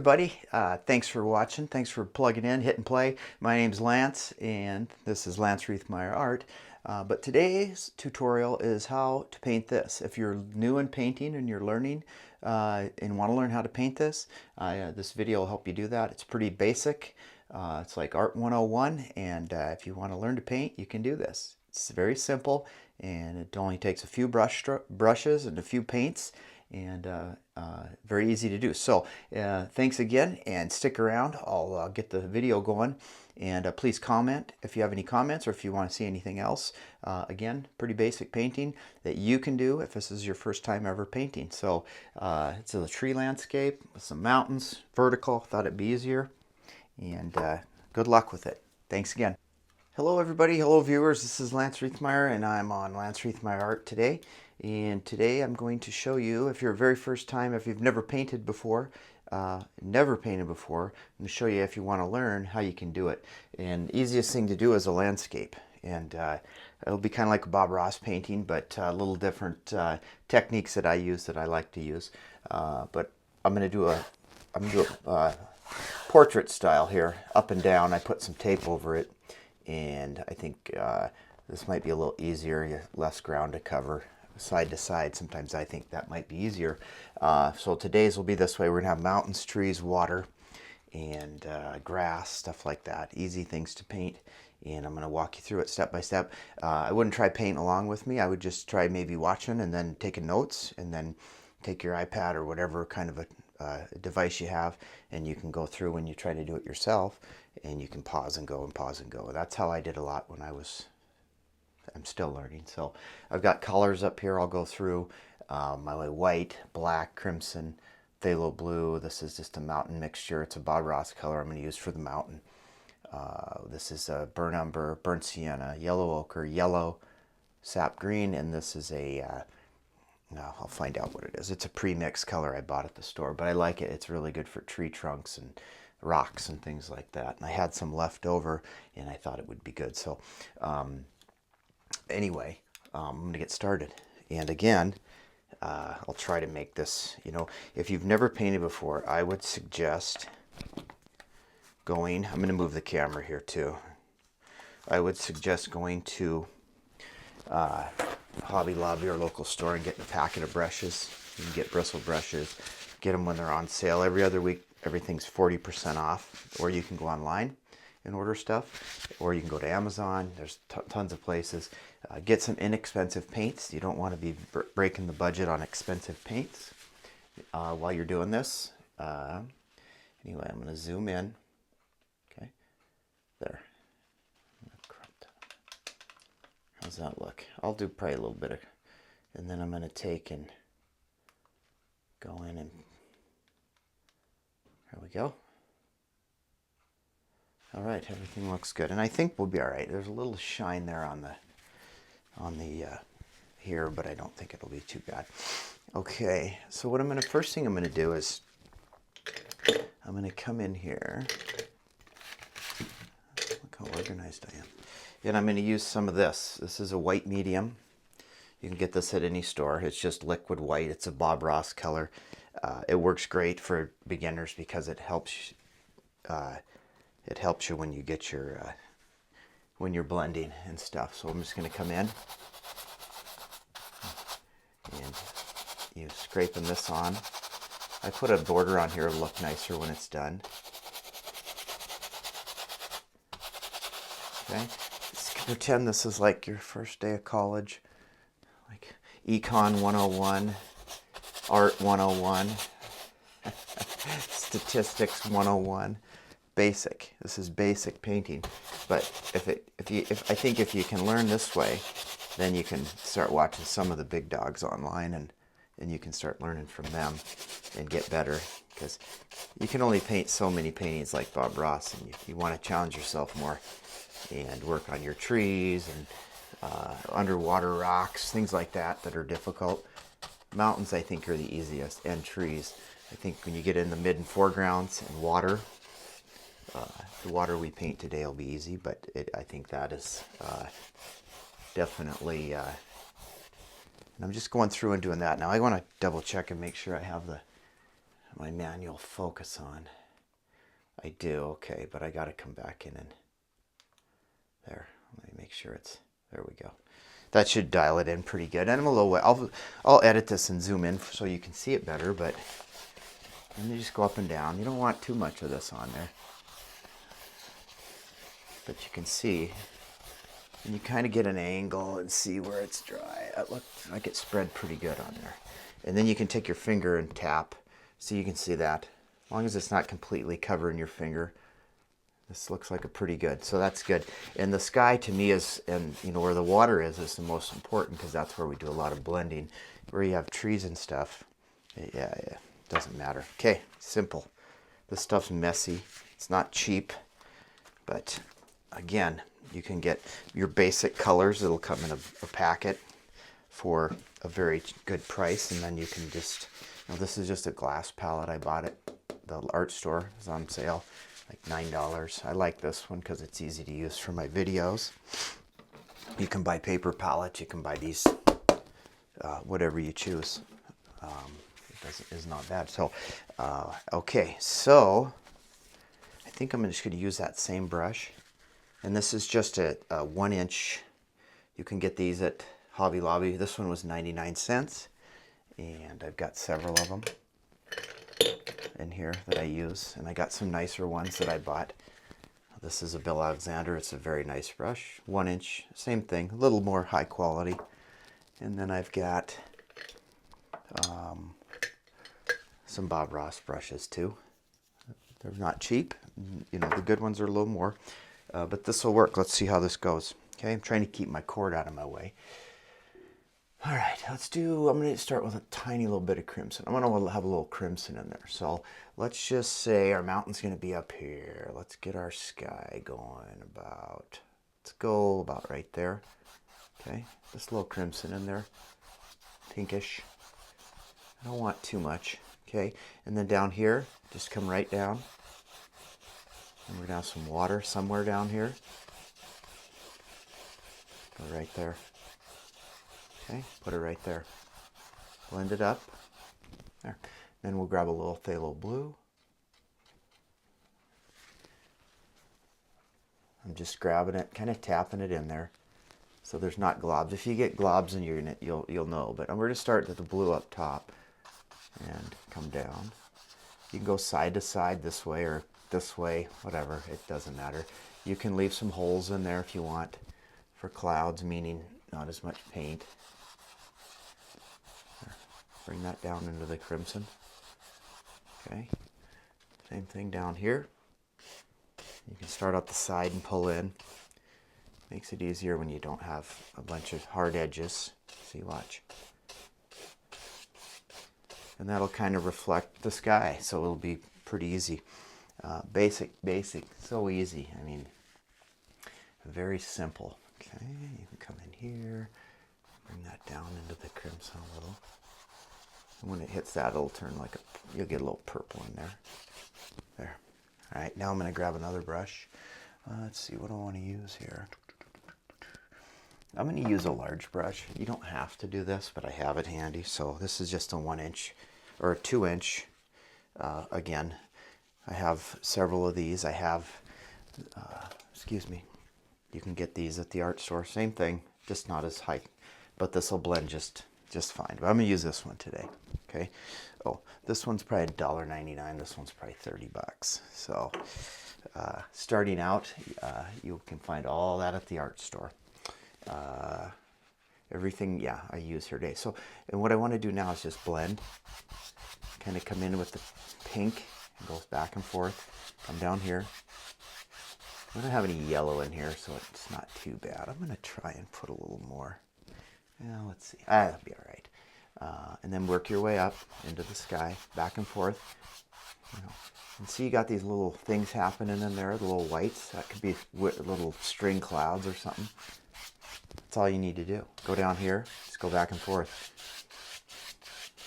everybody. Thanks for watching. Thanks for plugging in, hitting play. My name's Lance, and this is Lance Riethmeyer Art. But today's tutorial is how to paint this. If you're new in painting and you're learning and want to learn how to paint this, this video will help you do that. It's pretty basic. It's like Art 101, and if you want to learn to paint, you can do this. It's very simple, and it only takes a few brushes and a few paints, and very easy to do. So thanks again, and stick around. I'll get the video going, and please comment if you have any comments or if you want to see anything else. Again, pretty basic painting that you can do if this is your first time ever painting. So it's a tree landscape with some mountains, vertical. Thought it'd be easier, and good luck with it. Thanks again. Hello everybody, hello viewers, this is Lance Riethmeyer, and I'm on Lance Riethmeyer Art today. And today I'm going to show you, if you're very first time, if you've never painted before, I'm going to show you, if you want to learn, how you can do it. And the easiest thing to do is a landscape. And it'll be kind of like a Bob Ross painting, but a little different techniques that I use, that I like to use. But I'm going to do a portrait style here, up and down. I put some tape over it. And I think this might be a little easier, less ground to cover, side to side. Sometimes I think that might be easier. So today's will be this way. We're gonna have mountains, trees, water, and grass, stuff like that. Easy things to paint. And I'm gonna walk you through it step by step. I wouldn't try painting along with me. I would just try maybe watching and then taking notes, and then take your iPad or whatever kind of a device you have, and you can go through when you try to do it yourself, and you can pause and go and pause and go. That's how I did a lot when I'm still learning. So I've got colors up here I'll go through. My white, black, crimson, phthalo blue. This is just a mountain mixture. It's a Bob Ross color I'm going to use for the mountain. This is a burnt umber, burnt sienna, yellow ochre, yellow, sap green, and this is a no, I'll find out what it is. It's a pre-mix color I bought at the store, but I like it. It's really good for tree trunks and rocks and things like that. And I had some left over, and I thought it would be good. So anyway, I'm going to get started. And again, I'll try to make this, if you've never painted before, I would suggest I'm going to move the camera here too. I would suggest going to Hobby Lobby or local store and getting a packet of brushes. You can get bristle brushes, get them when they're on sale. Every other week everything's 40% off, or you can go online and order stuff, or you can go to Amazon. There's tons of places. Get some inexpensive paints. You don't want to be breaking the budget on expensive paints while you're doing this. Anyway, I'm going to zoom in. Okay, there. How's that look? I'll do probably a little bit of, and then I'm going to take and go in, and there we go. All right, everything looks good, and I think we'll be all right. There's a little shine there on the here, but I don't think it'll be too bad. Okay, so what first thing I'm going to do is I'm going to come in here. Look how organized I am. And I'm going to use some of this. This is a white medium. You can get this at any store. It's just liquid white. It's a Bob Ross color. It works great for beginners because it helps you when you get your when you're blending and stuff. So I'm just going to come in and scraping this on. I put a border on here to look nicer when it's done. Okay. Pretend this is like your first day of college, like Econ 101, Art 101, Statistics 101, basic. This is basic painting. But I think if you can learn this way, then you can start watching some of the big dogs online, and you can start learning from them and get better, because you can only paint so many paintings like Bob Ross, and you want to challenge yourself more and work on your trees and underwater rocks, things like that are difficult. Mountains, I think, are the easiest, and trees. I think when you get in the mid and foregrounds and water, the water we paint today will be easy, but I think that is definitely, and I'm just going through and doing that. Now I want to double check and make sure I have my manual focus on. I do, okay, but I got to come back in and there. Let me make sure it's, there we go. That should dial it in pretty good. And I'm a little wet. I'll edit this and zoom in so you can see it better, but and you just go up and down. You don't want too much of this on there. But you can see, and you kind of get an angle and see where it's dry. It looks like it's spread pretty good on there. And then you can take your finger and tap so you can see that. As long as it's not completely covering your finger, this looks like a pretty good. So that's good. And the sky to me is, and you know where the water is the most important, because that's where we do a lot of blending. Where you have trees and stuff, yeah, doesn't matter. Okay, simple. This stuff's messy. It's not cheap, but again, you can get your basic colors. It'll come in a packet for a very good price, and then you can just, you know, this is just a glass palette. I bought it. The art store is on sale, like $9. I like this one because it's easy to use for my videos. You can buy paper palettes. You can buy these, whatever you choose. Is not bad. So, okay, so I think I'm just going to use that same brush. And this is just a 1-inch. You can get these at Hobby Lobby. This one was 99 cents. And I've got several of them in here that I use. And I got some nicer ones that I bought. This is a Bill Alexander. It's a very nice brush. 1-inch, same thing, a little more high quality. And then I've got some Bob Ross brushes too. They're not cheap. You know, the good ones are a little more. But this will work. Let's see how this goes. Okay, I'm trying to keep my cord out of my way. All right, I'm going to start with a tiny little bit of crimson. I'm going to have a little crimson in there. So let's just say our mountain's going to be up here. Let's get our sky going about, let's go about right there. Okay, just a little crimson in there, pinkish. I don't want too much. Okay, and then down here, just come right down. And we're going to have some water somewhere down here. Go right there. Okay, put it right there. Blend it up. There. Then we'll grab a little phthalo blue. I'm just grabbing it, kind of tapping it in there, so there's not globs. If you get globs in your unit, you'll know. But I'm going to start with the blue up top and come down. You can go side to side this way or this way, whatever. It doesn't matter. You can leave some holes in there if you want for clouds, meaning not as much paint. Bring that down into the crimson. Okay, same thing down here. You can start out the side and pull in. Makes it easier when you don't have a bunch of hard edges. See, watch. And that'll kind of reflect the sky, so it'll be pretty easy. Basic, so easy. I mean, very simple. Okay, you can come in here, bring that down into the crimson a little. And when it hits that, it'll turn like you'll get a little purple in there. There. All right, now I'm going to grab another brush. Let's see, what do I want to use here? I'm going to use a large brush. You don't have to do this, but I have it handy. So this is just a 1-inch or a 2-inch. Again, I have several of these. I have, excuse me, you can get these at the art store. Same thing, just not as high, but this will blend just fine. But I'm going to use this one today. Okay. Oh, this one's probably $1.99. This one's probably $30. So starting out, you can find all that at the art store. Everything, yeah, I use here today. So, and what I want to do now is just blend. Kind of come in with the pink. It goes back and forth. Come down here. I don't have any yellow in here, so it's not too bad. I'm going to try and put a little more. Yeah, let's see. That'll be all right. And then work your way up into the sky, back and forth. You know, and see, you got these little things happening in there, the little whites. That could be little string clouds or something. That's all you need to do. Go down here, just go back and forth.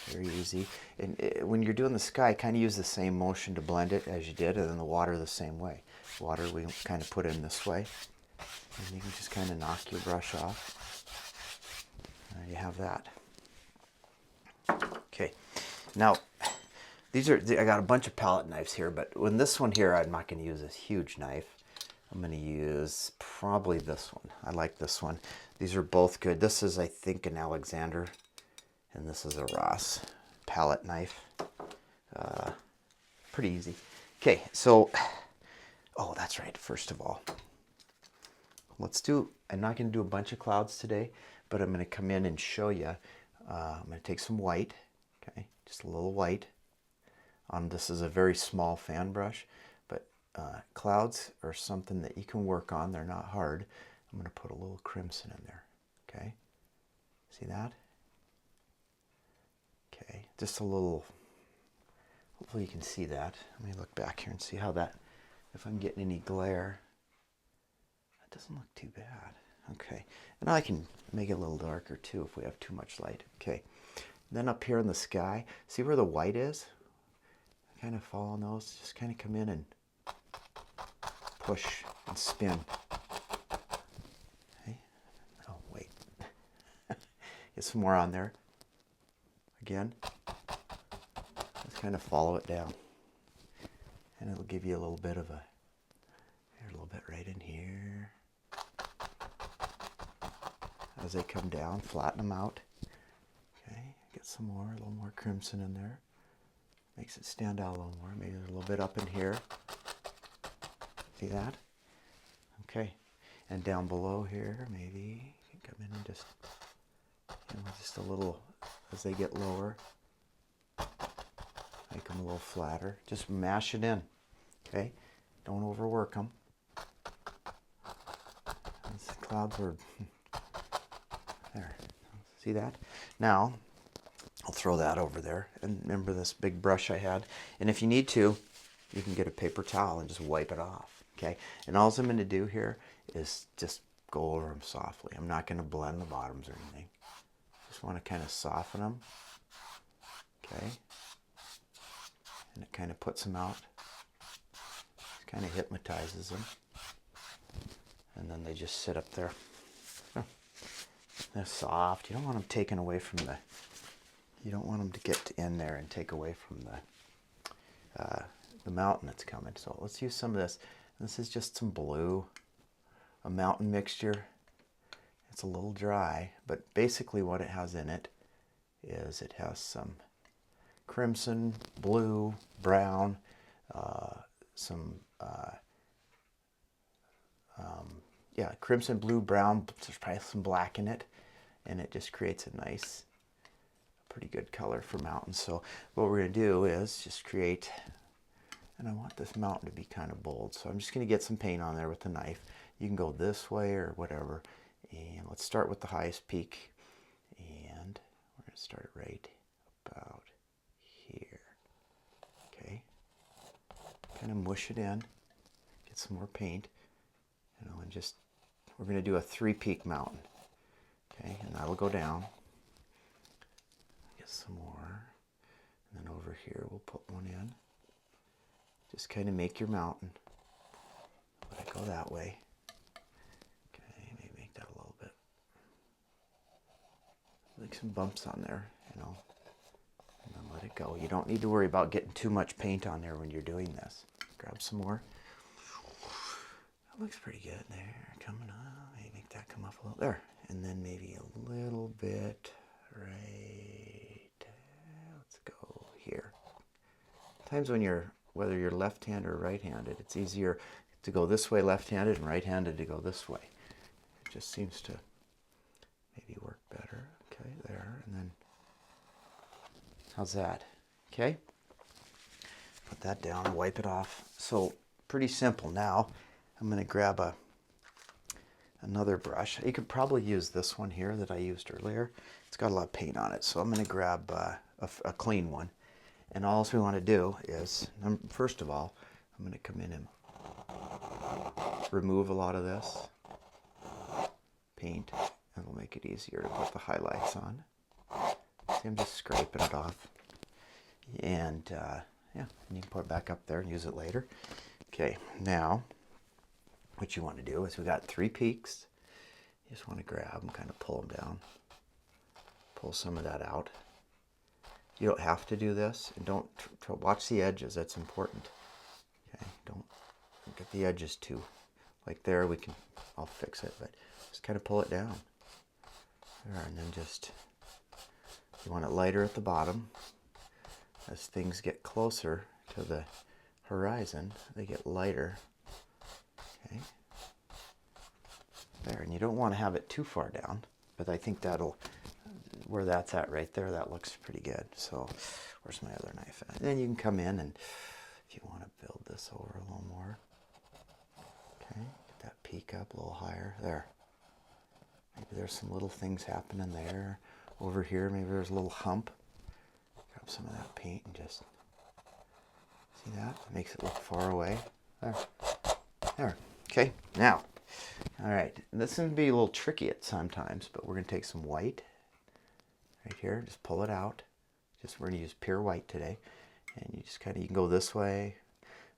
Very easy. And when you're doing the sky, kind of use the same motion to blend it as you did, and then the water the same way. Water, we kind of put in this way. And you can just kind of knock your brush off. There you have that. Okay, now I got a bunch of palette knives here, but when this one here, I'm not going to use this huge knife. I'm going to use probably this one. I like this one. These are both good. This is, I think, an Alexander, and this is a Ross palette knife. Pretty easy. Okay, so, oh, that's right. First of all, I'm not going to do a bunch of clouds today, but I'm going to come in and show you. I'm going to take some white, okay, just a little white. This is a very small fan brush, but clouds are something that you can work on. They're not hard. I'm going to put a little crimson in there, okay? See that? Okay, just a little, hopefully you can see that. Let me look back here and see how that, if I'm getting any glare. That doesn't look too bad. Okay, and I can make it a little darker too if we have too much light. Okay, then up here in the sky, see where the white is? Kind of follow those, just kind of come in and push and spin. Okay. Oh, wait. Get some more on there. Again, just kind of follow it down. And it'll give you a little bit of a little bit right in here. As they come down, flatten them out. Okay, get some more, a little more crimson in there. Makes it stand out a little more. Maybe a little bit up in here. See that? Okay. And down below here, maybe you can come in and just, just a little, as they get lower, make them a little flatter. Just mash it in. Okay? Don't overwork them. These clouds are there. See that? Now, I'll throw that over there. And remember this big brush I had? And if you need to, you can get a paper towel and just wipe it off. Okay? And all I'm going to do here is just go over them softly. I'm not going to blend the bottoms or anything. Just want to kind of soften them. Okay? And it kind of puts them out. It kind of hypnotizes them. And then they just sit up there. They're soft. You don't want them taken away from you don't want them to get in there and take away from the mountain that's coming. So let's use some of this. This is just some blue, a mountain mixture. It's a little dry, but basically what it has in it is it has some crimson, blue, brown, crimson, blue, brown. There's probably some black in it, and it just creates a nice, pretty good color for mountains. So what we're going to do is just create, and I want this mountain to be kind of bold, so I'm just going to get some paint on there with the knife. You can go this way or whatever, and let's start with the highest peak, and we're going to start right about here. Okay, kind of mush it in, get some more paint, and just, we're going to do a 3-peak mountain. Okay, and that'll go down. Get some more. And then over here we'll put one in. Just kind of make your mountain. Let it go that way. Okay, maybe make that a little bit. Like some bumps on there, And then let it go. You don't need to worry about getting too much paint on there when you're doing this. Grab some more. That looks pretty good there. Coming up. Maybe make that come up a little. There. And then maybe a little bit right. Let's go here. Times when whether you're left-handed or right-handed, it's easier to go this way left-handed and right-handed to go this way. It just seems to maybe work better. Okay, there. And then, how's that? Okay. Put that down, wipe it off. So, pretty simple. Now, I'm going to grab another brush. You could probably use this one here that I used earlier. It's got a lot of paint on it, so I'm going to grab a clean one. And all we want to do is, first of all, I'm going to come in and remove a lot of this paint, and it'll make it easier to put the highlights on. See, I'm just scraping it off. And yeah, and you can put it back up there and use it later. Okay, now what you want to do is we got 3 peaks. You just want to grab them, kind of pull them down. Pull some of that out. You don't have to do this, and don't watch the edges. That's important. Okay, don't get the edges too. Like there, I'll fix it, but just kind of pull it down. There, and then just, you want it lighter at the bottom. As things get closer to the horizon, they get lighter. Okay. There, and you don't want to have it too far down, but I think where that's at right there, that looks pretty good. So where's my other knife at? And then you can come in, and if you want to build this over a little more, okay, get that peak up a little higher. There. Maybe there's some little things happening there. Over here, maybe there's a little hump. Grab some of that paint and just, see that? It makes it look far away. There. There. Okay, now, all right, this can be a little tricky at sometimes, but we're going to take some white right here, just pull it out. We're going to use pure white today, and you just kind of, you can go this way.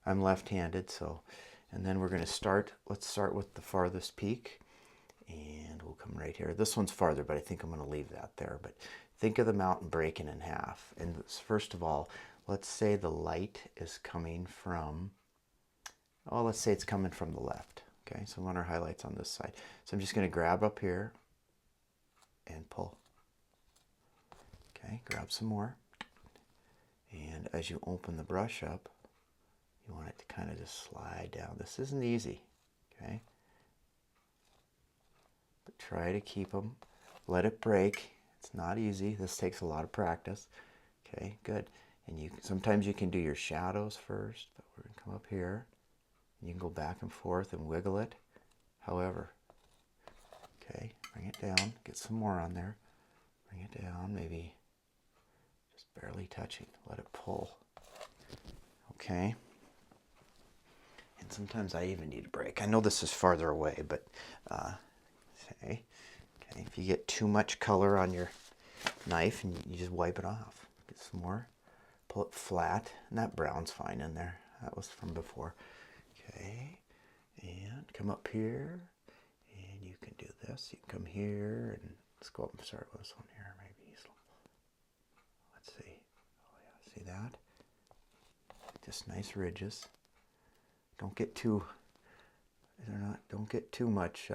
I'm left-handed, so, and then we're going to let's start with the farthest peak, and we'll come right here. This one's farther, but I think I'm going to leave that there. But think of the mountain breaking in half. And first of all, let's say the light is coming from, let's say it's coming from the left. Okay, so I want our highlights on this side. So I'm just going to grab up here and pull. Okay, grab some more. And as you open the brush up, you want it to kind of just slide down. This isn't easy, okay? But try to keep them. Let it break. It's not easy. This takes a lot of practice. Okay, good. And sometimes you can do your shadows first, but we're going to come up here. You can go back and forth and wiggle it. However, okay, bring it down. Get some more on there. Bring it down, maybe just barely touching. Let it pull. Okay. And sometimes I even need a break. I know this is farther away, but okay. If you get too much color on your knife, and you just wipe it off. Get some more. Pull it flat, and that brown's fine in there. That was from before. Okay, and come up here, and you can do this. You can come here, and let's go up and start with this one here, maybe. Let's see. Oh yeah, see that? Just nice ridges. Don't get too. Don't get too much.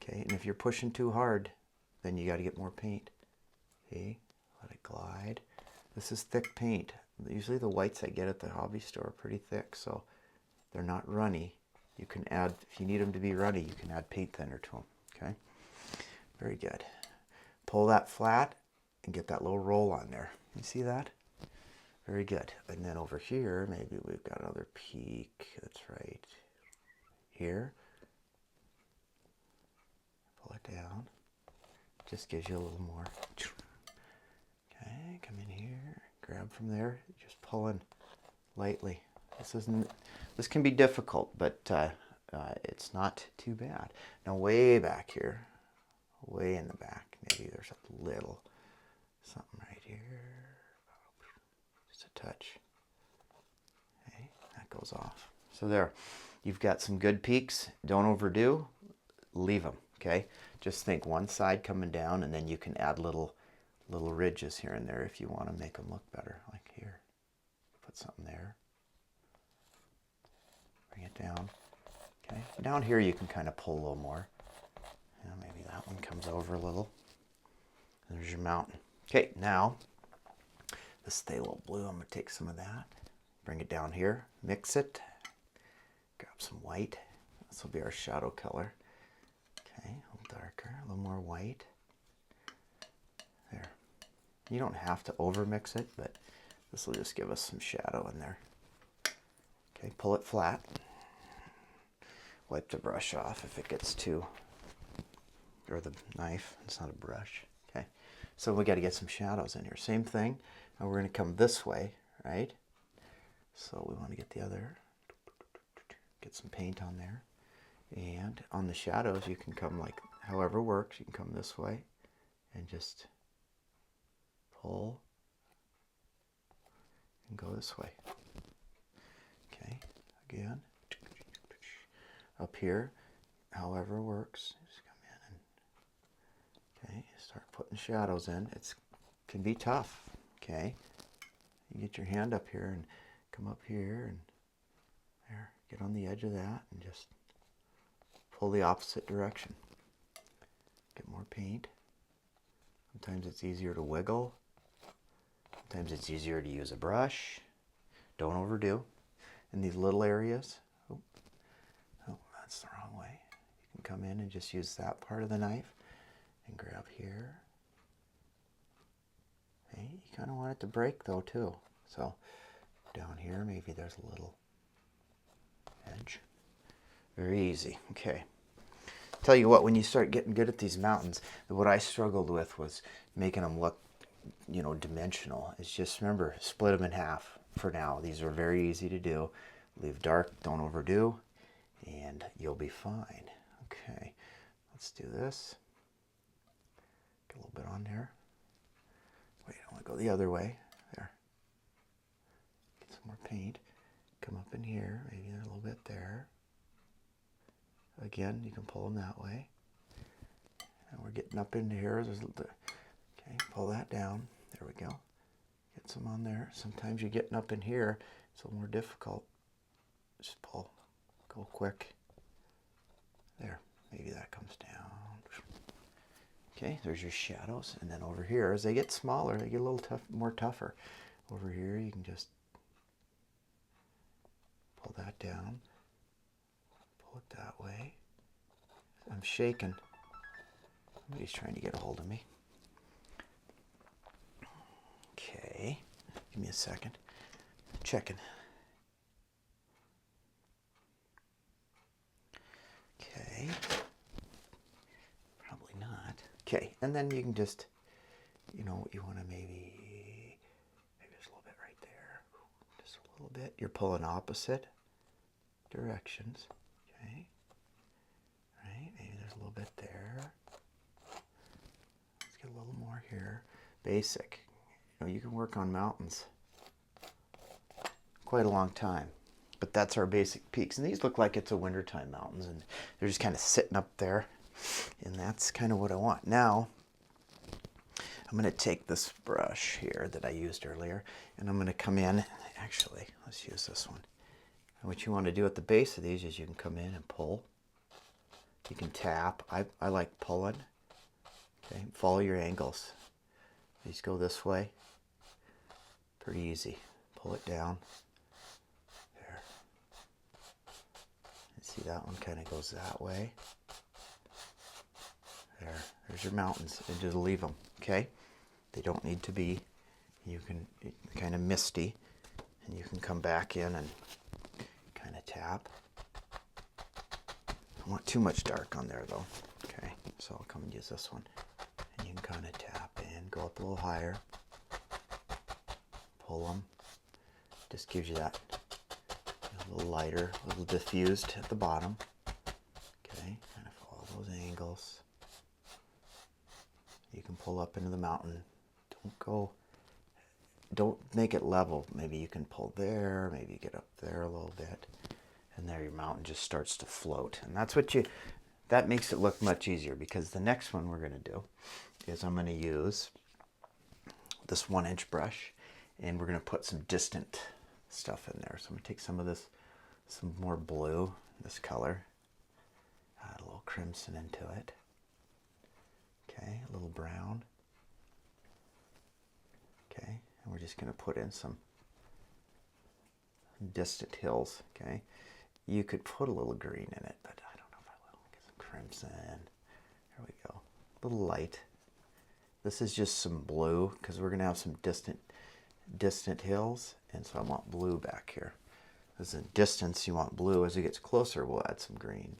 Okay, and if you're pushing too hard, then you got to get more paint. Okay, let it glide. This is thick paint. Usually the whites I get at the hobby store are pretty thick, so they're not runny. You can add, if you need them to be runny, you can add paint thinner to them, okay? Very good. Pull that flat and get that little roll on there. You see that? Very good. And then over here, maybe we've got another peak. That's right. Here. Pull it down. Just gives you a little more. Okay, come in here. Grab from there, just pull in lightly. This can be difficult, but it's not too bad. Now way back here, way in the back, maybe there's a little something right here. Just a touch. Okay, that goes off. So there, you've got some good peaks. Don't overdo. Leave them. Okay, just think one side coming down, and then you can add little ridges here and there if you want to make them look better, like here. Put something there. Bring it down. Okay, down here you can kind of pull a little more. Maybe that one comes over a little. There's your mountain. Okay, now this phthalo blue, I'm going to take some of that, bring it down here, mix it, grab some white. This will be our shadow color. Okay, a little darker, a little more white. There. You don't have to over mix it, but this will just give us some shadow in there. Okay, pull it flat. Wipe the brush off if it gets too, or the knife, it's not a brush. Okay, so we got to get some shadows in here. Same thing, and we're going to come this way, right? So we want to get get some paint on there. And on the shadows, you can come like, however works, you can come this way and just pull and go this way. Okay, again, up here, however works, just come in and, Okay, start putting shadows in. It can be tough. Okay, you get your hand up here and come up here and there. Get on the edge of that and just pull the opposite direction. Get more paint. Sometimes it's easier to wiggle. Sometimes it's easier to use a brush. Don't overdo in these little areas. Oh, that's the wrong way. You can come in and just use that part of the knife and grab here. Okay, you kind of want it to break though too. So down here, maybe there's a little edge. Very easy. Okay. Tell you what, when you start getting good at these mountains, what I struggled with was making them look, dimensional. It's just, remember, split them in half for now. These are very easy to do. Leave dark, don't overdo, and you'll be fine. Okay, let's do this. Get a little bit on there. Wait, I want to go the other way. There. Get some more paint. Come up in here, maybe a little bit there. Again, you can pull them that way. And we're getting up into here. Okay, pull that down. There we go. Get some on there. Sometimes you're getting up in here. It's a little more difficult. Just pull. Go quick. There. Maybe that comes down. Okay, there's your shadows. And then over here, as they get smaller, they get a little more tougher. Over here, you can just pull that down. Pull it that way. I'm shaking. Somebody's trying to get a hold of me. Okay, give me a second. Checking. Okay, probably not. Okay, and then you can just, you want to maybe just a little bit right there. Just a little bit. You're pulling opposite directions. Okay. Right, maybe there's a little bit there. Let's get a little more here. Basic. You can work on mountains quite a long time, but that's our basic peaks. And these look like it's a wintertime mountains, and they're just kind of sitting up there, and that's kind of what I want. Now, I'm going to take this brush here that I used earlier, and I'm going to come in. Actually, let's use this one. And what you want to do at the base of these is you can come in and pull. You can tap. I like pulling. Okay, follow your angles. These go this way. Pretty easy. Pull it down. There. And see, that one kind of goes that way. There. There's your mountains. And just leave them. Okay? They don't need to be. You can kind of misty, and you can come back in and kind of tap. I don't want too much dark on there though. Okay, so I'll come and use this one. And you can kind of tap in, go up a little higher. Pull them. Just gives you that a little lighter, a little diffused at the bottom. Okay, kind of follow those angles. You can pull up into the mountain. Don't make it level. Maybe you can pull there, maybe get up there a little bit. And there your mountain just starts to float. And that makes it look much easier, because the next one we're going to do is I'm going to use this 1-inch brush, and we're going to put some distant stuff in there. So I'm going to take some of this, some more blue, this color, add a little crimson into it. Okay, a little brown. Okay, and we're just going to put in some distant hills. Okay, you could put a little green in it, but I don't know if I will. Get some crimson. There we go. A little light. This is just some blue, because we're going to have some distant hills, and so I want blue back here. As in distance, you want blue. As it gets closer, we'll add some green,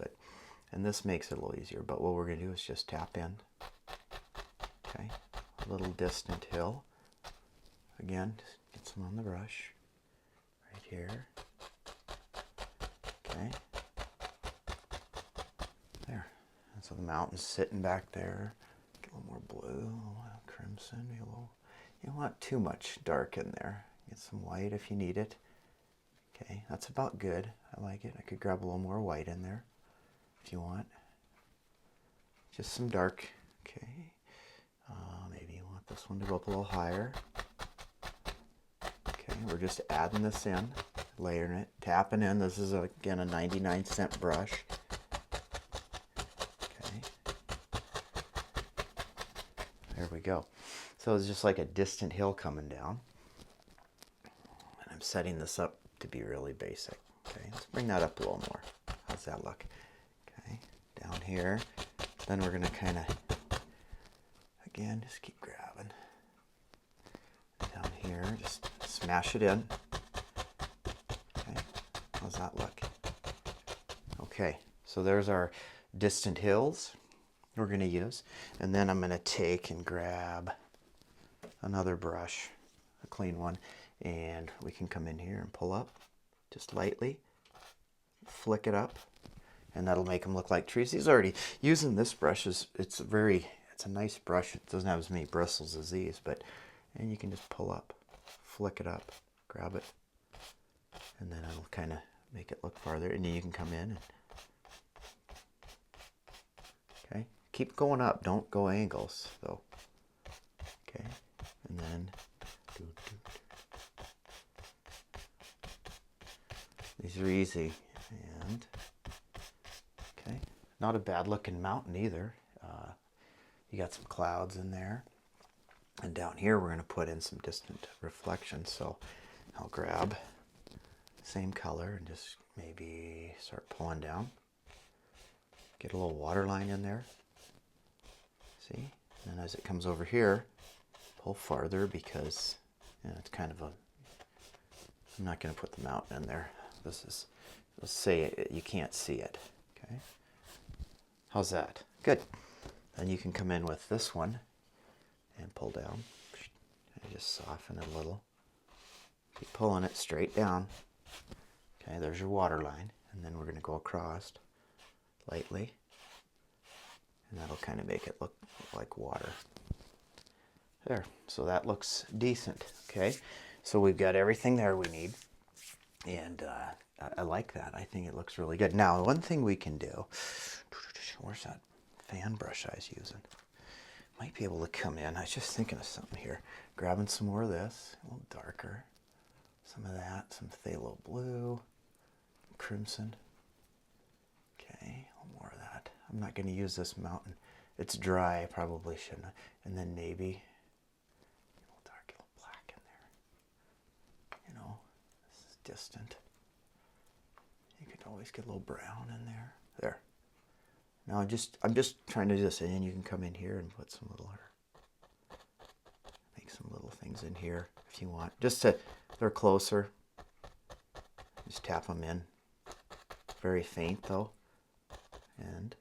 and this makes it a little easier. But what we're going to do is just tap in. Okay, a little distant hill. Again, just get some on the brush. Right here. Okay. There. And so the mountain's sitting back there. Get a little more blue, a little crimson, maybe a little. You don't want too much dark in there. Get some white if you need it. Okay, that's about good. I like it. I could grab a little more white in there if you want. Just some dark. Okay. Maybe you want this one to go up a little higher. Okay, we're just adding this in, layering it, tapping in. This is, again, a 99-cent brush. Okay. There we go. So it's just like a distant hill coming down. And I'm setting this up to be really basic. Okay, let's bring that up a little more. How's that look? Okay, down here. Then we're going to kind of, again, just keep grabbing. Down here, just smash it in. Okay, how's that look? Okay, so there's our distant hills we're going to use. And then I'm going to take and grab another brush, a clean one, and we can come in here and pull up just lightly, flick it up, and that'll make them look like trees. These already, using this brush it's a nice brush. It doesn't have as many bristles as these, and you can just pull up, flick it up, grab it, and then it'll kind of make it look farther, and then you can come in and, okay, keep going up, don't go angles though. Okay, and then these are easy. And okay, not a bad looking mountain either. You got some clouds in there, and down here we're going to put in some distant reflections. So I'll grab the same color and just maybe start pulling down, get a little water line in there, see, and then as it comes over here, pull farther, because it's kind of I'm not going to put the mountain in there. This is, let's say you can't see it. Okay, how's that? Good. Then you can come in with this one and pull down and just soften it a little. Keep pulling it straight down. Okay, there's your water line, and then we're going to go across lightly, and that'll kind of make it look like water. There, so that looks decent. Okay, so we've got everything there we need, and I like that. I think it looks really good. Now, one thing we can do, where's that fan brush I was using? Might be able to come in. I was just thinking of something here. Grabbing some more of this, a little darker. Some of that, some phthalo blue, crimson. Okay, a little more of that. I'm not going to use this mountain. It's dry, I probably shouldn't. And then navy. A little dark, a little black in there. You know, this is distant. You could always get a little brown in there. There. Now I'm just trying to do this, and then you can come in here and put some little, make some little things in here if you want. Just to, they're closer. Just tap them in. Very faint though. And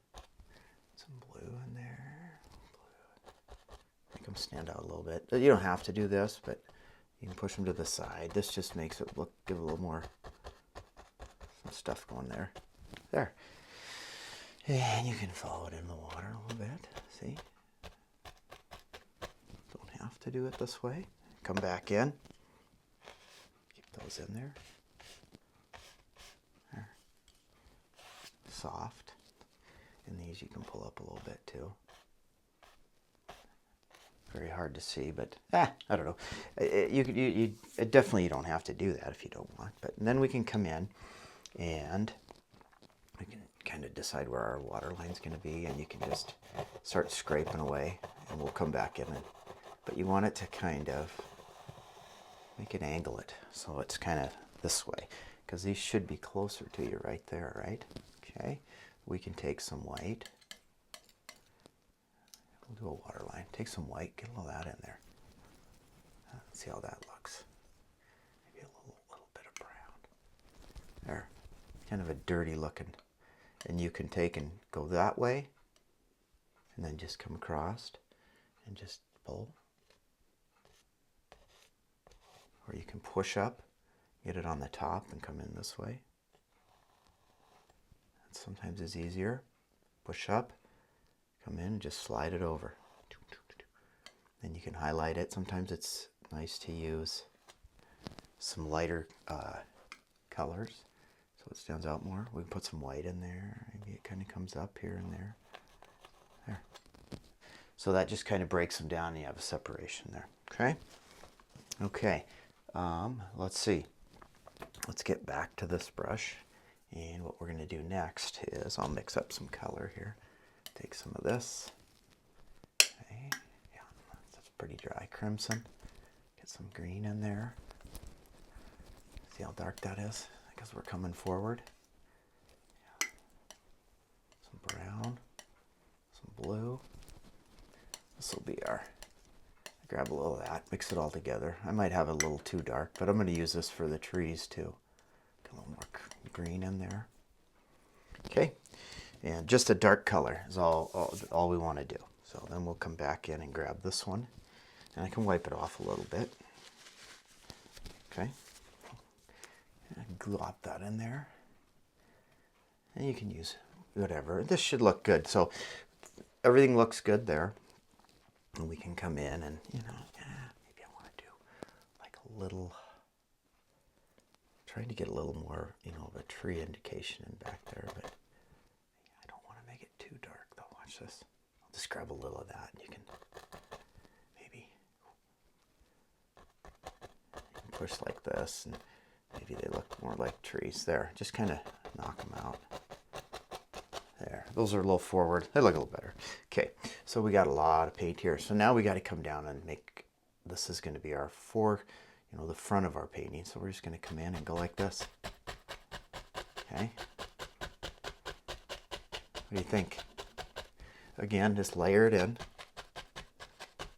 some blue in there. Blue. Make them stand out a little bit. You don't have to do this, but you can push them to the side. This just makes it look, give a little more, some stuff going there. There. And you can follow it in the water a little bit, see? Don't have to do it this way. Come back in. Keep those in there. There. Soft. And these you can pull up a little bit too. Very hard to see, but I don't know. You definitely, you don't have to do that if you don't want. But then we can come in and we can kind of decide where our water line's going to be, and you can just start scraping away, and we'll come back in. But you want it to kind of make it angle it so it's kind of this way, because these should be closer to you right there, right? Okay, we can take some white. We'll do a water line. Take some white, get a little of that in there. Let's see how that looks. Maybe a little bit of brown. There, kind of a dirty looking. And you can take and go that way, and then just come across and just pull. Or you can push up, get it on the top, and come in this way. That sometimes is easier. Push up, come in, and just slide it over. Then you can highlight it. Sometimes it's nice to use some lighter colors, so it stands out more. We can put some white in there. Maybe it kind of comes up here and there. There. So that just kind of breaks them down and you have a separation there. Okay? Okay. Let's see. Let's get back to this brush. And what we're going to do next is I'll mix up some color here. Take some of this. Okay. Yeah, that's pretty dry crimson. Get some green in there. See how dark that is? Because we're coming forward. Yeah. Some brown. Some blue. This will be our, grab a little of that, mix it all together. I might have it a little too dark, but I'm going to use this for the trees too. Get a little more green in there. Okay, and just a dark color is all we want to do. So then we'll come back in and grab this one, and I can wipe it off a little bit. Okay, and glop that in there, and you can use whatever. This should look good. So everything looks good there. And we can come in and, maybe I want to do like a little, trying to get a little more, of a tree indication in back there, but I don't want to make it too dark though. Watch this. I'll just grab a little of that and you can maybe push like this and maybe they look more like trees. There, just kind of knock them out. There, those are a little forward. They look a little better. Okay, so we got a lot of paint here. So now we got to come down and make, this is going to be our the front of our painting. So we're just going to come in and go like this. Okay. What do you think? Again, just layer it in.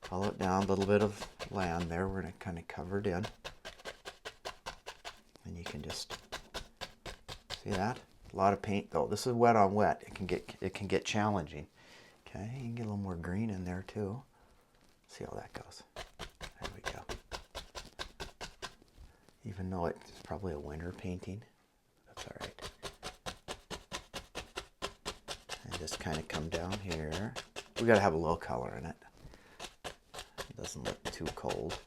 Follow it down, a little bit of land there. We're going to kind of cover it in. And you can just see that? A lot of paint though. This is wet on wet. It can get challenging. Okay, you can get a little more green in there too. See how that goes. There we go. Even though it's probably a winter painting, that's all right. And just kind of come down here. We got to have a little color in it. It doesn't look too cold.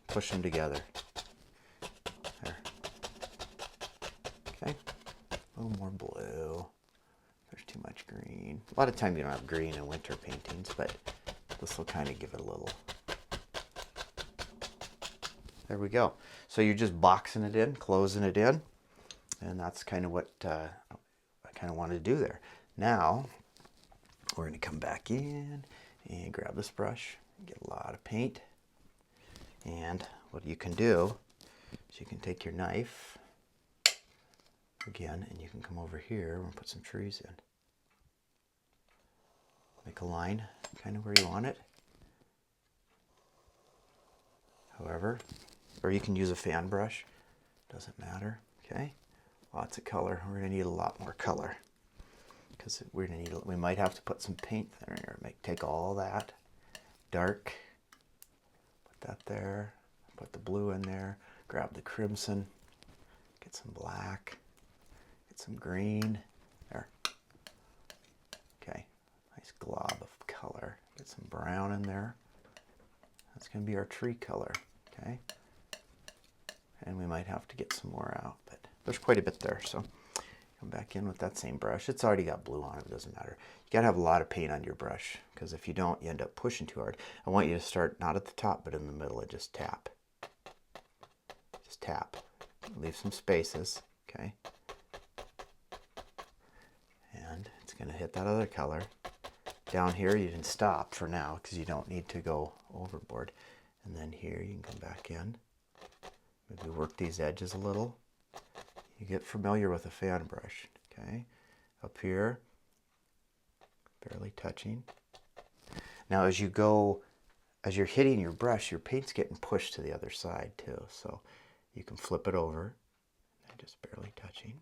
Push them together. There. Okay. A little more blue. There's too much green. A lot of time you don't have green in winter paintings, but this will kind of give it a little. There we go. So you're just boxing it in, closing it in, and that's kind of what I kind of wanted to do there. Now we're going to come back in and grab this brush, get a lot of paint, and what you can do is you can take your knife again, and you can come over here and put some trees in. Make a line kind of where you want it. However, or you can use a fan brush, doesn't matter. Okay, lots of color. We're going to need a lot more color because we're going to need. We might have to put some paint there. Take all that dark, put that there, put the blue in there, grab the crimson, get some black. Some green there. Okay, nice glob of color. Get some brown in there. That's going to be our tree color. Okay, and we might have to get some more out, but there's quite a bit there. So come back in with that same brush. It's already got blue on it. It doesn't matter. You got to have a lot of paint on your brush because if you don't, you end up pushing too hard. I want you to start not at the top, but in the middle and just tap. Just tap. Leave some spaces. Okay. It's going to hit that other color. Down here you can stop for now because you don't need to go overboard. And then here you can come back in. Maybe work these edges a little. You get familiar with a fan brush. Okay, up here, barely touching. Now as you're hitting your brush, your paint's getting pushed to the other side too. So you can flip it over and just barely touching.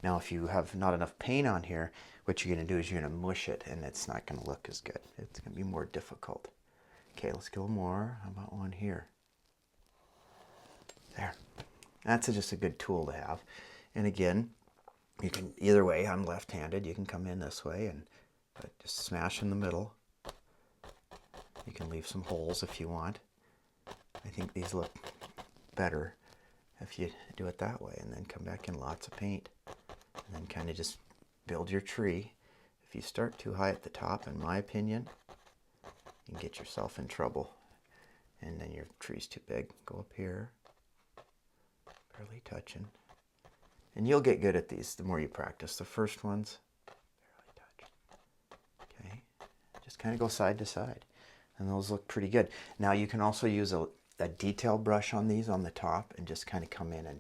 Now, if you have not enough paint on here, what you're going to do is you're going to mush it, and it's not going to look as good. It's going to be more difficult. Okay, let's go more. How about one here? There. That's just a good tool to have. And again, you can, either way, I'm left-handed. You can come in this way and just smash in the middle. You can leave some holes if you want. I think these look better if you do it that way, and then come back in lots of paint. And then kind of just build your tree. if you start too high at the top, in my opinion, you can get yourself in trouble. And then your tree's too big. Go up here, barely touching. And you'll get good at these the more you practice. The first ones, barely touch. Okay, just kind of go side to side. And those look pretty good. Now you can also use a detail brush on these on the top and just kind of come in and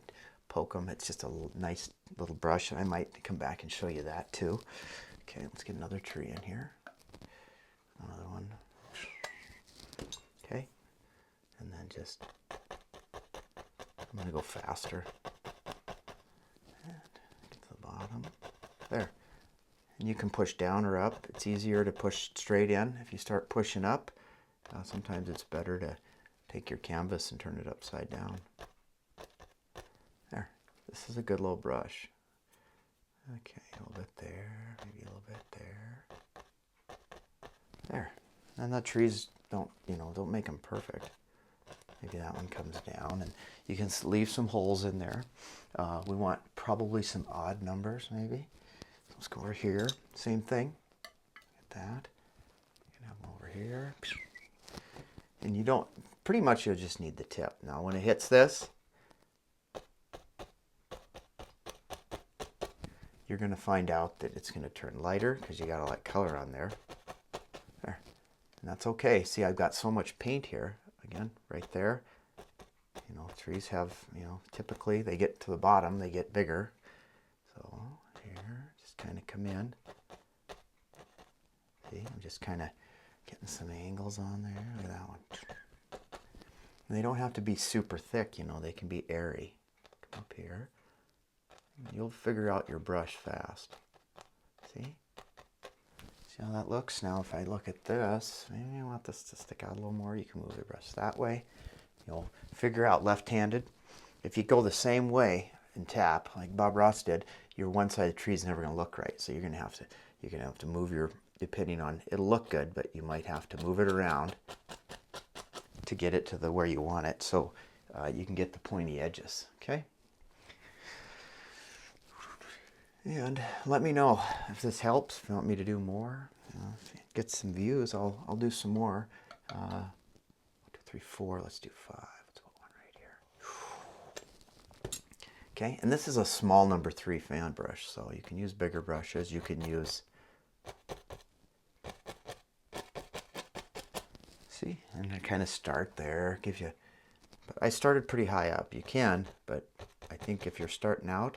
poke them. It's just a nice little brush. I might come back and show you that too. Okay, let's get another tree in here. Another one. Okay, and then just, I'm going to go faster. And get to the bottom. There. And you can push down or up. It's easier to push straight in. If you start pushing up, sometimes it's better to take your canvas and turn it upside down. There. This is a good little brush. Okay, a little bit there, maybe a little bit there. There. And the trees don't make them perfect. Maybe that one comes down, and you can leave some holes in there. We want probably some odd numbers, maybe. Let's go over here. Same thing. Get that. You can have them over here. And you don't, pretty much you'll just need the tip. Now when it hits this, you're going to find out that it's going to turn lighter because you got all that color on there. There. And that's okay. See, I've got so much paint here. Again, right there. You know, trees have, typically they get to the bottom, they get bigger. So here, just kind of come in. See, I'm just kind of getting some angles on there. Look at that one. And they don't have to be super thick, they can be airy. Come up here. You'll figure out your brush fast. See? See how that looks? Now if I look at this, maybe I want this to stick out a little more. You can move the brush that way. You'll figure out left-handed. If you go the same way and tap, like Bob Ross did, your one side of the tree is never going to look right. So you're going to have to move your, depending on, it'll look good, but you might have to move it around to get it to the where you want it. So you can get the pointy edges, okay? And let me know if this helps, if you want me to do more. If it gets some views, I'll do some more. 1, 2, 3, 4, let's do 5. Let's put one right here. Okay, and this is a small number 3 fan brush, so you can use bigger brushes. You can use, see, and I kind of start there, give you, but I started pretty high up. You can, but I think if you're starting out,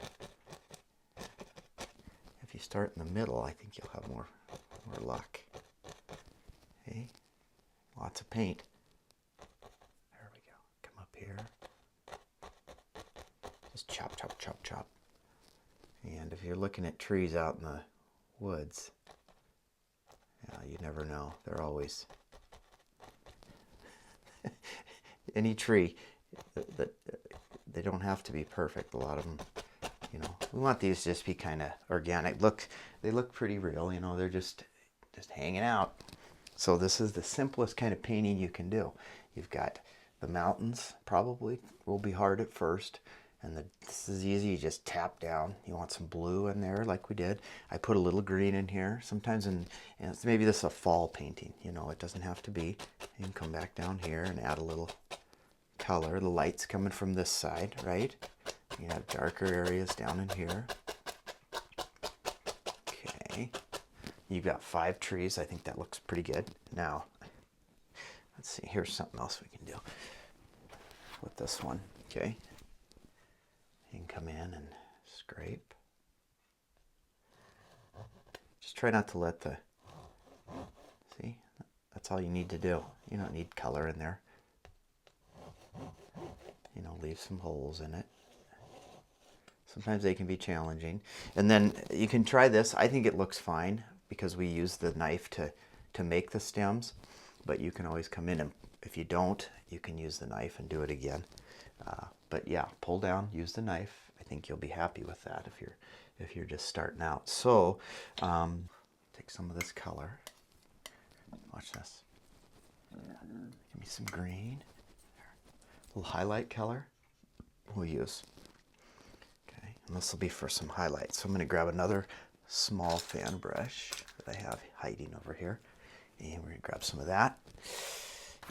if you start in the middle, I think you'll have more luck. Okay, lots of paint. There we go. Come up here. Just chop, chop, chop, chop. And if you're looking at trees out in the woods, you never know. They're always any tree that they don't have to be perfect. A lot of them. We want these to just be kind of organic. Look, they look pretty real, they're just hanging out. So this is the simplest kind of painting you can do. You've got the mountains, probably will be hard at first, and this is easy. You just tap down. You want some blue in there like we did. I put a little green in here. Sometimes maybe this is a fall painting, it doesn't have to be. You can come back down here and add a little color. The light's coming from this side, right? You have darker areas down in here. Okay. You've got 5 trees. I think that looks pretty good. Now, let's see. Here's something else we can do with this one. Okay. You can come in and scrape. Just try not to let the, see? That's all you need to do. You don't need color in there. Leave some holes in it. Sometimes they can be challenging. And then you can try this. I think it looks fine because we use the knife to make the stems. But you can always come in, and if you don't, you can use the knife and do it again. But yeah, pull down, use the knife. I think you'll be happy with that if you're just starting out. So take some of this color. Watch this. Give me some green. A little highlight color we'll use. Okay, and this will be for some highlights. So I'm going to grab another small fan brush that I have hiding over here. And we're going to grab some of that.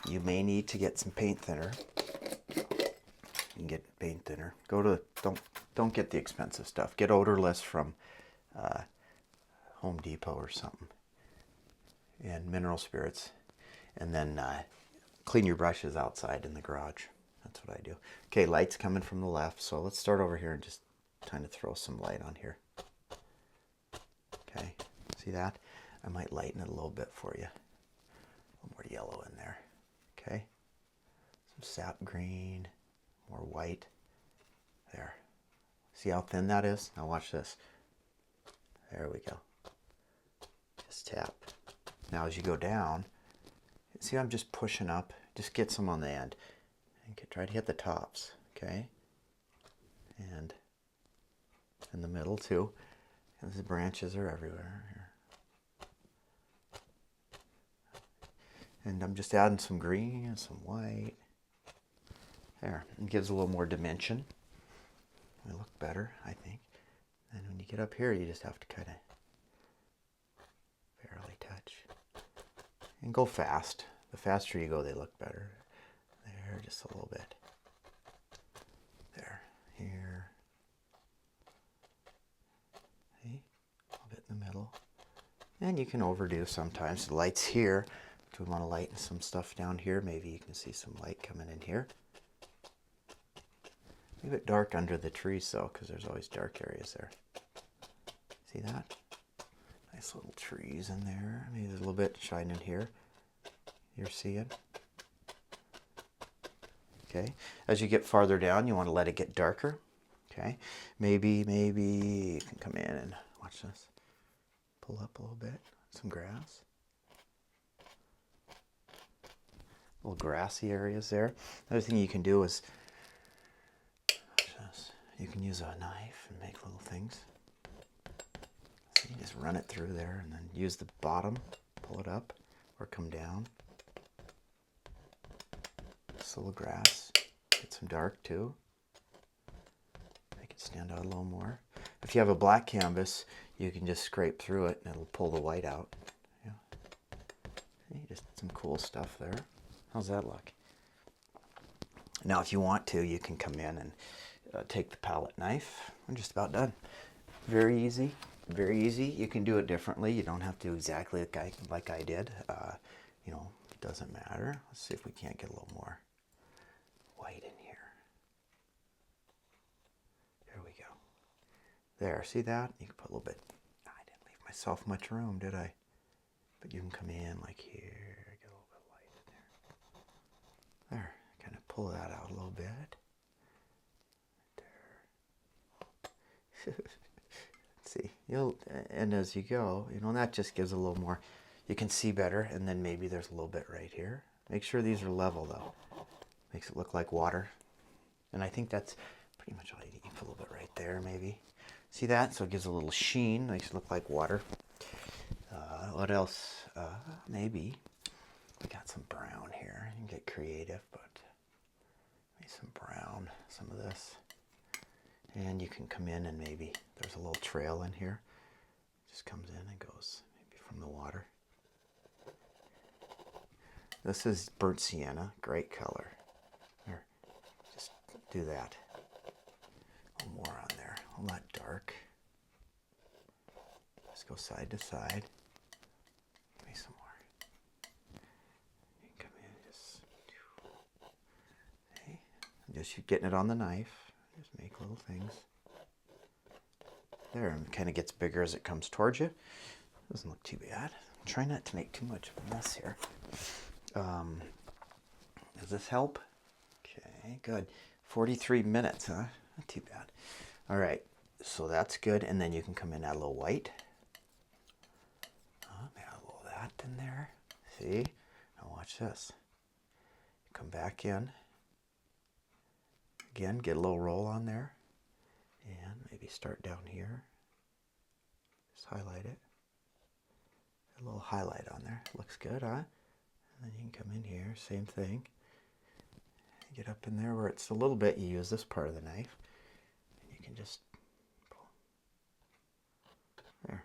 You may need to get some paint thinner. You can get paint thinner. Don't get the expensive stuff. Get odorless from Home Depot or something. And mineral spirits. And then clean your brushes outside in the garage. That's what I do. Okay, light's coming from the left. So let's start over here and just kind of throw some light on here. Okay, see that? I might lighten it a little bit for you. A little more yellow in there. Okay, some sap green, more white. There. See how thin that is? Now watch this. There we go. Just tap. Now as you go down, see I'm just pushing up. Just get some on the end. And try to hit the tops. Okay? And in the middle too. And the branches are everywhere here. And I'm just adding some green and some white. There. It gives a little more dimension. They look better, I think. And when you get up here, you just have to kind of barely touch. And go fast. The faster you go, they look better. There, just a little bit. There. Here. See? A little bit in the middle. And you can overdo sometimes. The light's here. Do we want to lighten some stuff down here? Maybe you can see some light coming in here. Leave it dark under the trees though, because there's always dark areas there. See that? Nice little trees in there. Maybe there's a little bit shining here. You're seeing? Okay. As you get farther down, you want to let it get darker. Okay. Maybe you can come in and watch this. Pull up a little bit. Some grass. Little grassy areas there. Another thing you can do is you can use a knife and make little things. So you just run it through there and then use the bottom, pull it up or come down. This little grass, get some dark too. Make it stand out a little more. If you have a black canvas, you can just scrape through it and it'll pull the white out. Yeah. See, just some cool stuff there. How's that look? Now if you want to, you can come in and take the palette knife. I'm just about done. Very easy, very easy. You can do it differently. You don't have to do exactly like I did. You know, it doesn't matter. Let's see if we can't get a little more white in here. There we go. There, see that? You can put a little bit. I didn't leave myself much room, did I? But you can come in like here, get a little bit of light in there. There, kind of pull that out a little bit. See, and as you go, you know, that just gives a little more, you can see better, and then maybe there's a little bit right here. Make sure these are level though. Makes it look like water. And I think that's pretty much all you need. You put a little bit right there maybe. See that? So it gives a little sheen, makes it look like water. What else? Maybe we got some brown here. You can get creative, but maybe some brown, some of this. And you can come in and maybe there's a little trail in here. Just comes in and goes maybe from the water. This is burnt sienna, great color. Here, just do that. A little more on there, a lot dark. Just go side to side. Maybe some more. You can come in, just, okay. Just getting it on the knife. Just make little things. There, and it kind of gets bigger as it comes towards you. Doesn't look too bad. Try not to make too much of a mess here. Does this help? Okay, good. 43 minutes, huh? Not too bad. All right, so that's good. And then you can come in, add a little white. Add a little of that in there. See? Now watch this. Come back in. Again, get a little roll on there, and maybe start down here. Just highlight it. A little highlight on there. Looks good, huh? And then you can come in here, same thing. Get up in there where it's a little bit, you use this part of the knife, and you can just pull. There.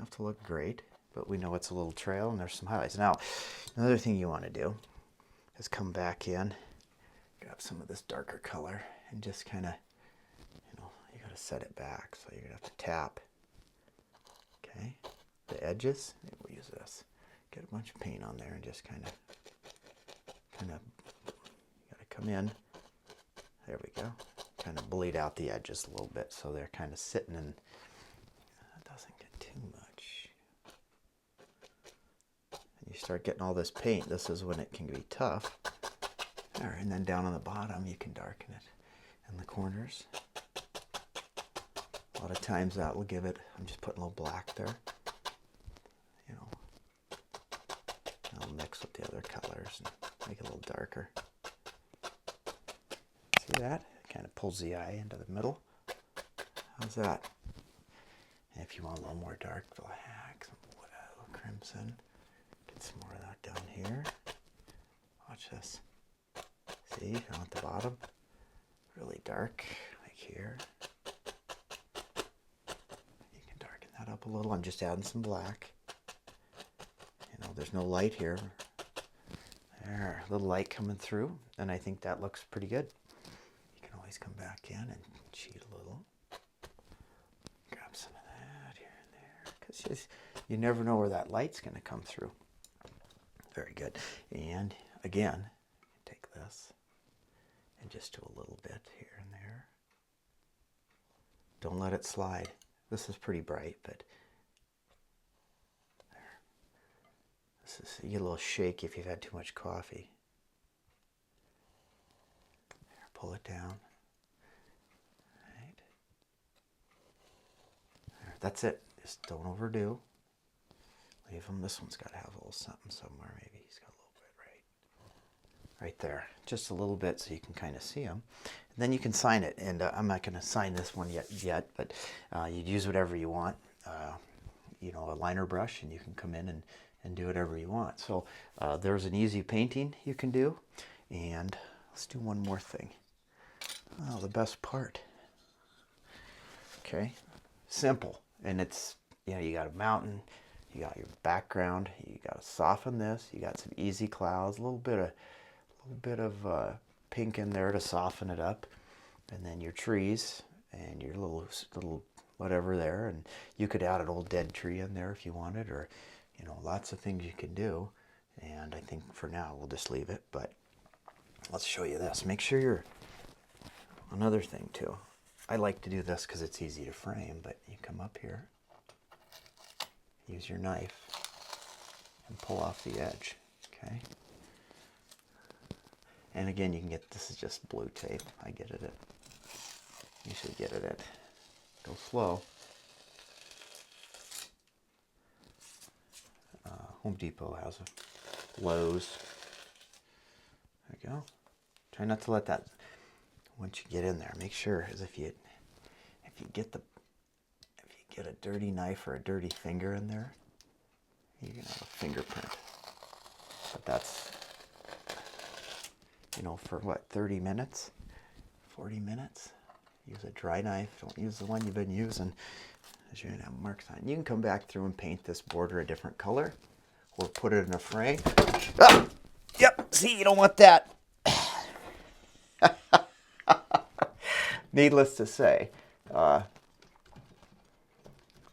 have to look great, but we know it's a little trail and there's some highlights. Now, another thing you want to do is come back in, grab some of this darker color, and just kind of, you got to set it back. So you're going to have to tap, okay, the edges. Maybe we'll use this. Get a bunch of paint on there and just kind of, you got to come in. There we go. Kind of bleed out the edges a little bit so they're kind of sitting in. It doesn't get too much. And you start getting all this paint. This is when it can be tough. There, and then down on the bottom you can darken it. And the corners. A lot of times that will give it. I'm just putting a little black there. I'll mix with the other colors and make it a little darker. See that? It kind of pulls the eye into the middle. How's that? And if you want a little more dark black, some little crimson, get some more of that down here. Watch this. See, down at the bottom, really dark, like here. You can darken that up a little. I'm just adding some black. There's no light here. There, a little light coming through, and I think that looks pretty good. You can always come back in and cheat a little. Grab some of that here and there, because you never know where that light's going to come through. Very good. And again, take this and just do a little bit here and there. Don't let it slide. This is pretty bright, but you get a little shaky if you've had too much coffee. There, pull it down. Right. There, that's it. Just don't overdo. Leave them. This one's got to have a little something somewhere. Maybe he's got a little bit right there. Just a little bit so you can kind of see them. And then you can sign it. And I'm not going to sign this one yet, but you'd use whatever you want. A liner brush, and you can come in and do whatever you want. So there's an easy painting you can do. And let's do one more thing. Oh, the best part. Okay, simple. And it's, you got a mountain, you got your background, you got to soften this, you got some easy clouds, a little bit of pink in there to soften it up. And then your trees and your little whatever there. And you could add an old dead tree in there if you wanted, or lots of things you can do. And I think for now we'll just leave it, but let's show you this. Make sure another thing too. I like to do this because it's easy to frame, but you come up here, use your knife, and pull off the edge, okay? And again, you can get, this is just blue tape. I get it at, you should get it at, go slow. Home Depot has a Lowe's. There you go. Try not to let that, once you get in there, make sure as if you get a dirty knife or a dirty finger in there, you're gonna have a fingerprint. But that's, for what, 30 minutes, 40 minutes? Use a dry knife. Don't use the one you've been using, as you're gonna have marks on it. You can come back through and paint this border a different color, or put it in a frame. Ah! Yep, see, you don't want that. Needless to say, darn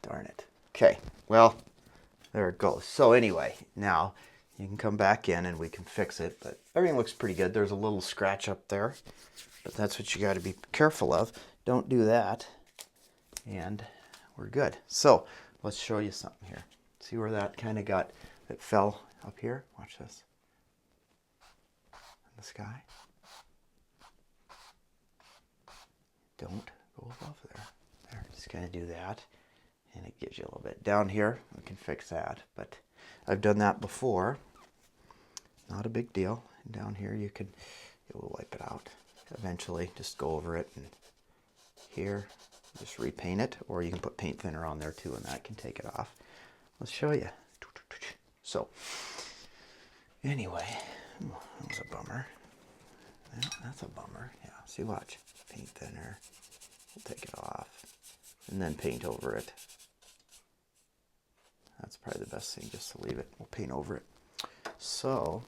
it. Okay, well, there it goes. So anyway, now you can come back in and we can fix it, but everything looks pretty good. There's a little scratch up there, but that's what you got to be careful of. Don't do that, and we're good. So let's show you something here. See where that kind of got, it fell up here? Watch this. In the sky. Don't go above there. There, just kind of do that, and it gives you a little bit. Down here, we can fix that, but I've done that before. Not a big deal. And down here, it will wipe it out. Eventually, just go over it, and here, just repaint it, or you can put paint thinner on there too, and that can take it off. Let's show you. So, anyway, that was a bummer. Yeah, that's a bummer. Yeah, see, watch. Paint thinner. We'll take it off. And then paint over it. That's probably the best thing, just to leave it. We'll paint over it. So,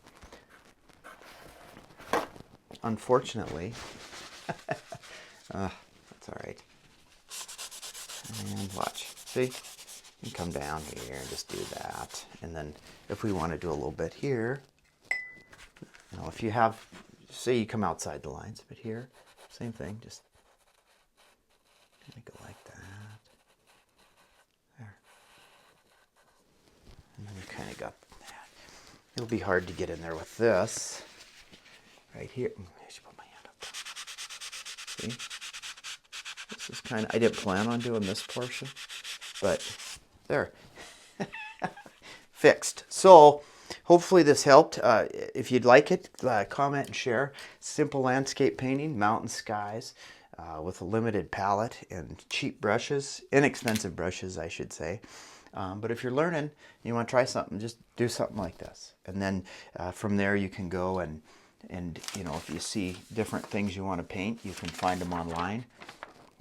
unfortunately, that's all right. And watch, see? You come down here and just do that. And then if we want to do a little bit here, you know, if you have, say you come outside the lines, but here, same thing, just kind of go like that. There. And then you kind of got that. It'll be hard to get in there with this. Right here. I should put my hand up. See? This is kind of, I didn't plan on doing this portion, but there. Fixed. So hopefully this helped. If you'd like it, comment and share. Simple landscape painting, mountain skies, with a limited palette and cheap brushes, inexpensive brushes, I should say. But if you're learning, you want to try something, just do something like this. And then from there you can go and you know, if you see different things you want to paint, you can find them online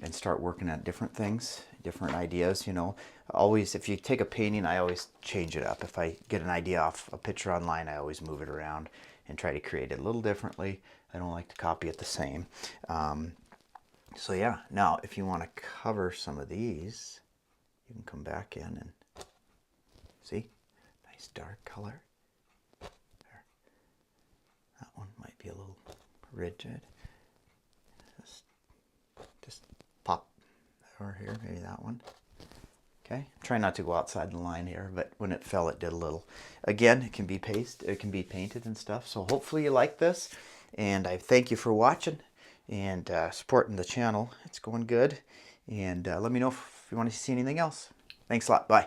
and start working at different things, different ideas, you know. Always, if you take a painting, I always change it up. If I get an idea off a picture online, I always move it around and try to create it a little differently. I don't like to copy it the same. So yeah, now if you want to cover some of these, you can come back in and see, nice dark color. There. That one might be a little rigid. Just pop over here, maybe that one. Okay, try not to go outside the line here, but when it fell, it did a little. Again, it can be painted and stuff. So hopefully you like this, and I thank you for watching and supporting the channel. It's going good, and let me know if you want to see anything else. Thanks a lot. Bye.